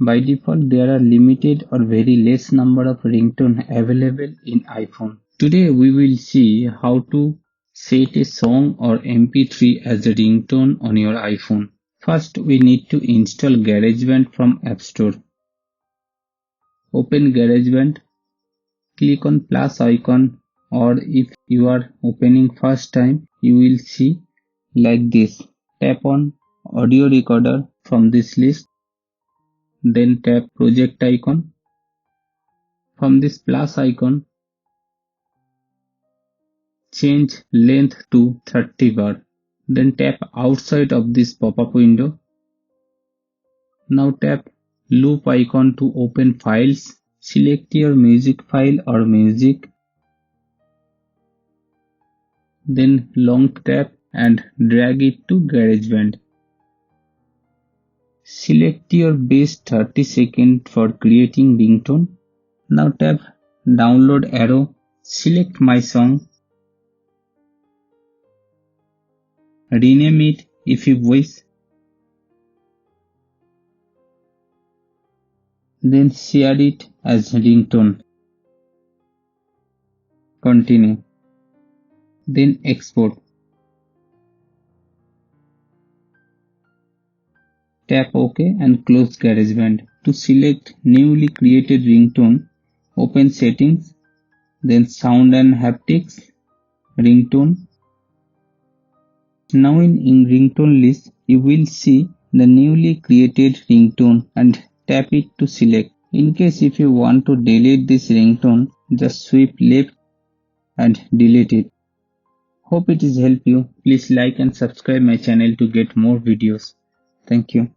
By default, there are limited or very less number of ringtone available in iPhone. Today we will see how to set a song or MP3 as a ringtone on your iPhone. First, we need to install GarageBand from App Store. Open GarageBand, click on plus icon, or if you are opening first time, you will see like this. Tap on audio recorder from this list, then tap project icon. From this plus icon, change length to 30 bar. Then tap outside of this pop-up window. Now tap loop icon to open files. Select your music file or music. Then long tap and drag it to GarageBand. Select your best 30 seconds for creating ringtone. Now tap download arrow. Select my song. Rename it if you wish. Then share it as ringtone. Continue. Then export. Tap OK and close GarageBand. To select newly created ringtone, open Settings, then Sound and Haptics, Ringtone. Now in ringtone list, you will see the newly created ringtone and tap it to select. In case if you want to delete this ringtone, just swipe left and delete it. Hope it is help you. Please like and subscribe my channel to get more videos. Thank you.